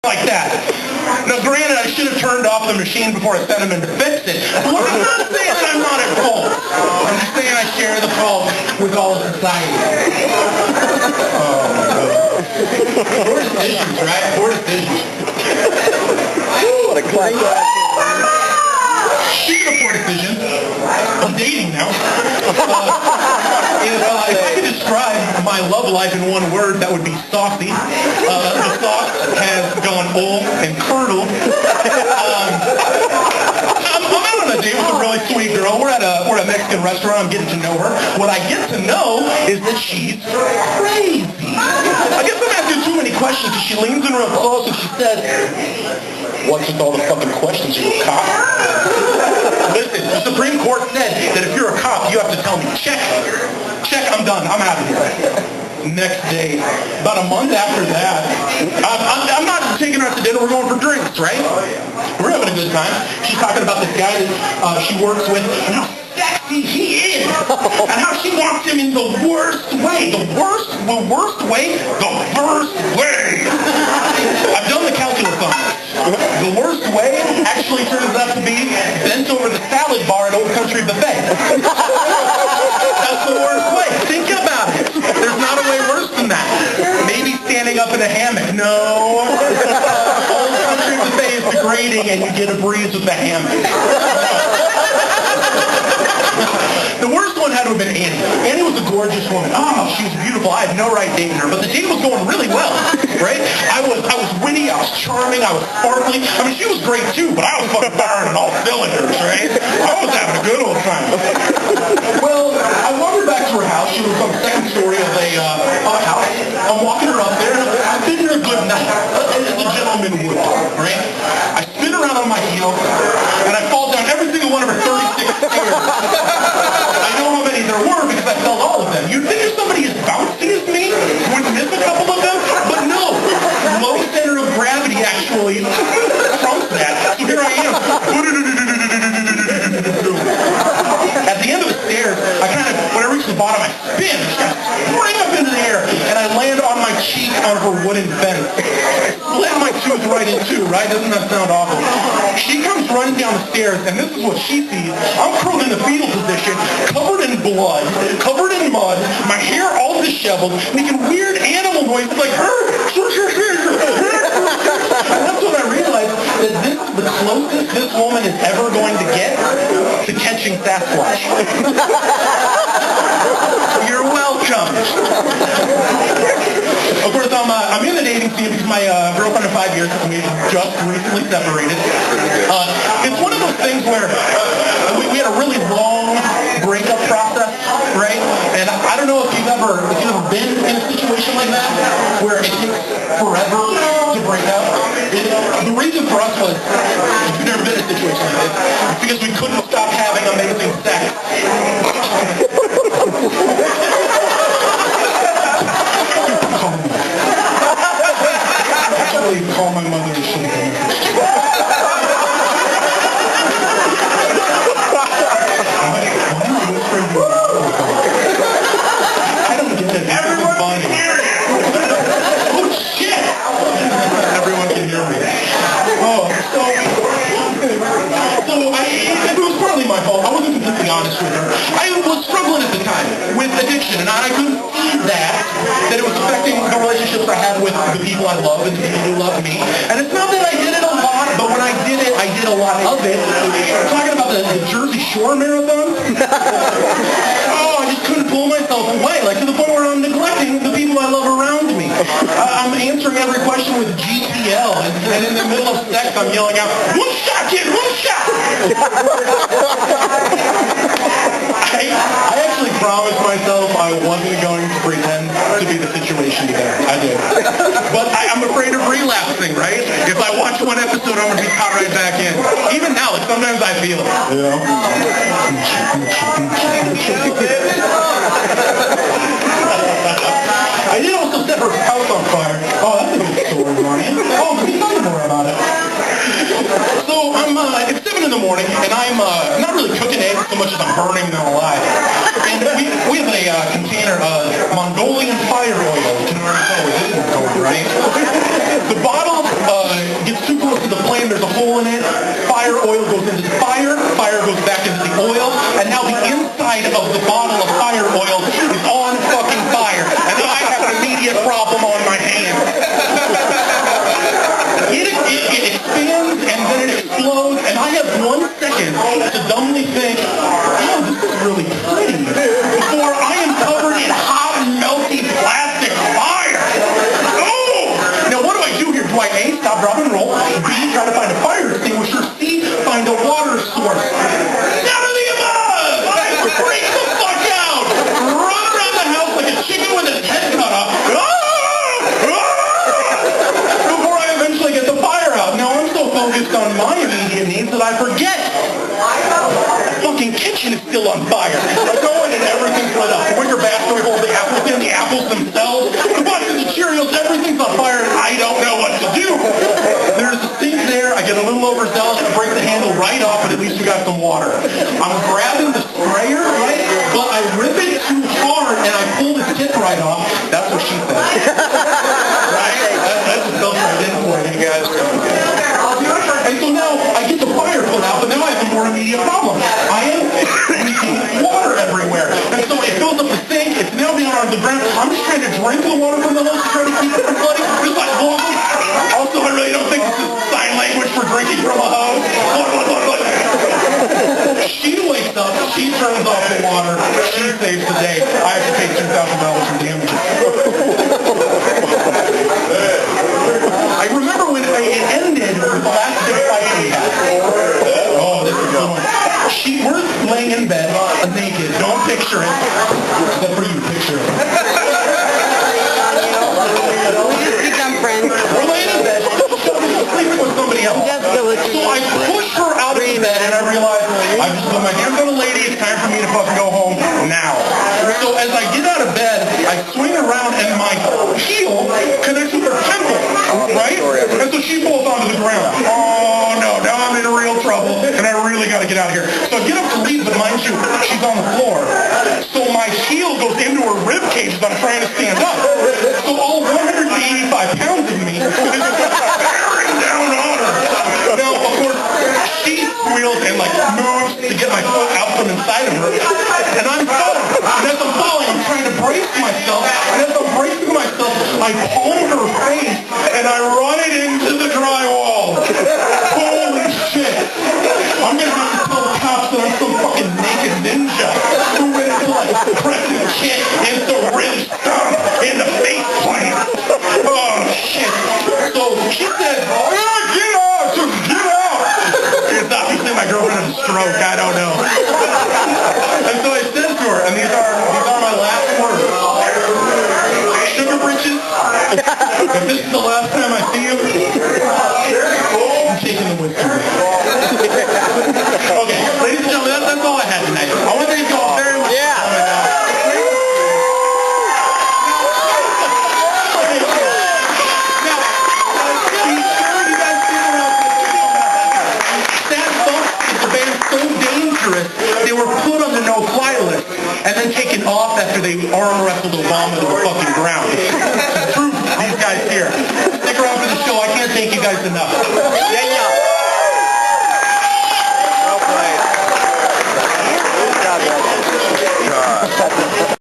like that. Now, granted, I should have turned off the machine before I sent him in to fix it. But I'm not saying that I'm not at fault. I'm just saying I share the fault with all of society. Oh, my God. Poor decisions, right? Poor decisions. What a class. Speaking of poor decisions, I'm dating now. If I could describe my love life in one word, that would be saucy. The sauce has gone old and curdled. I'm out on a date with a really sweet girl. We're at a Mexican restaurant. I'm getting to know her. What I get to know is that she's crazy. I guess I'm asking too many questions because she leans in real close and she says, "What's with all the fucking questions, you cop?" Listen, the Supreme Court said that if you're a cop, you have to tell me, check, I'm done, I'm out of here. Next day, about a month after that, I'm not taking her out to dinner, we're going for drinks, right? We're having a good time. She's talking about this guy that she works with, and how sexy he is, and how she wants him in the worst way. The worst way? I've done the calculus on this. The worst way actually turns out to be bent over the salad bar at Old Country Buffet. That's the worst way. Think about it. There's not a way worse than that. Maybe standing up in a hammock. No. Old Country Buffet is degrading and you get a breeze with the hammock. The worst one had to have been Annie. Annie was a gorgeous woman. Oh, she was beautiful. I had no right dating her, but the date was going really well, right? I was witty, I was charming, I was sparkly. I mean, she was great too, but I was fucking firing on all cylinders, right? I was having a good old time. Well, I wandered back to her house. She was on the second story of a house. I'm walking her up there, and I've been here a good night, as a gentleman would, right? I spin around on my heel, and I fall down every single one of her 36 stairs. I know how many there were because I felt all of them. You'd think if somebody as bouncy as me would miss a couple of them, but no. Low center of gravity actually trumps that. So here I am. At the end of the stairs, when I reach the bottom, I spin. I spring up into the air, and I land on my cheek on her wooden fence. Split my tooth right in two, right? Doesn't that sound awful? She comes running down the stairs, and this is what she sees. I'm curled in the fetal position, covered in blood, covered in mud, my hair all disheveled, making weird animal noises like her. And that's when I realized that this is the closest this woman is ever going to get to catching Sasquatch. You're welcome. Of course, I'm in the dating scene because my girlfriend of 5 years, we just recently separated. It's one of those things where we had a really long breakup process, right? And I don't know if you've ever been in a situation like that where it takes forever to break up. The reason for us was, if you've never been in a situation like this, it's because we couldn't stop having amazing sex. Actually, call my mother and she'll I don't get it. Everyone can hear it. Oh, shit. Everyone can hear me. Oh, so it was partly my fault. I wasn't completely honest with her. I was struggling at the time with addiction, and I couldn't see that it was affecting the relationships I had with the people I love and the people who love me. And it's not that I did it a lot, but when I did it, I did a lot of it. I'm talking about the Jersey Shore Marathon. Oh, I just couldn't pull myself away, like to the point where I'm neglecting the people I love around me. I'm answering every question with GTL, and in the middle of sex, I'm yelling out, "One shot, kid, one shot!" I actually promised myself I wasn't going to pretend to be the situation together. I did. But I'm afraid of relapsing, right? If I watch one episode, I'm going to be caught right back in. Even now, like, sometimes I feel it. Yeah. I did also set her house on fire. Oh, that's a good story, Ronnie. Oh, let me tell you more about it. So it's 7 in the morning, and I'm not really cooking eggs so much as I'm burning them alive. And we have a container of Mongolian fire oil. You can already tell where this is going, right? The bottle gets too close to the flame, there's a hole in it, fire, oil goes into the fire, fire goes back into the oil, and now the inside of the bottle of fire oil is on fucking fire. And then I have an immediate problem on my hand. It expands and then it explodes, and I have 1 second to dumbly think, oh, this is really pretty, before I am covered in hot and melty plastic fire. Oh! Now what do I do here? Do I A, stop, drop, and roll? B, try to find a fire extinguisher? C, find a water source? None of the above! I freak the fuck out! Run around the house like a chicken with its head cut off. Before I eventually get the fire out. Now I'm so focused on my immediate needs that I forget the fucking kitchen is still on fire. I go in and everything's lit up. The wicker basket we hold the apples in, the apples themselves, the boxes of Cheerios, everything's on fire, and I don't know what to do. There's a sink there. I get a little overzealous and break the handle right off, but at least we got some water. I'm grabbing the sprayer, right? But I rip it too hard and I pull the tip right off. That's what she said. Right? That's a filter I did for you guys. And so now I get the fire put out, but now I have a more immediate problem. I am leaking water everywhere. And so it fills up the sink, it's now down on the ground. I'm just trying to drink the water from the hose to try to keep it from flooding. Just like, also, I really don't think this is sign language for drinking from a hose. She wakes up, she turns off the water, she saves the day. I have to pay $2,000 in damages. I remember when it ended with the last big fight we had. Oh, this is good one. We're laying in bed, naked. Don't picture it. Except for you, picture it. We become friends. We're laying in bed, sleeping with somebody else. So I push her out of bed and I realize, I've just put my hands on a lady, it's time for me to fucking go home now. So as I get out of bed, I swing around and my heel connects with her temple, right? And so she falls onto the ground. Oh no, now I'm in real trouble and I really got to get out of here. So I get up to leave, but mind you, she's on the floor. So my heel goes into her rib cage as I'm trying to stand up. So all 185 pounds of me is bearing down on her. Now, of course, she squeals and like moves to get my foot out from inside of her. And I'm falling. And as I'm falling, I'm trying to brace myself. And as I'm bracing myself, I palm her face and I run it into the drywall. Holy shit. I'm going to have to tell the cops that I'm some fucking naked ninja who went to like press and kick into rib stomp into face plant. Oh shit. So she said, oh, get out, just get out. It's obviously my girlfriend had a stroke, I don't know. And so I said to her, and these are my last words. Sugar britches, if this is the last time I see you, I'm taking the whiskey. Okay, ladies and gentlemen, that's all I had tonight. I want to thank you all very much for coming out. They were put on the no-fly list and then taken off after they arm wrestled Obama to the fucking ground. It's proof these guys here. Stick around for the show. I can't thank you guys enough.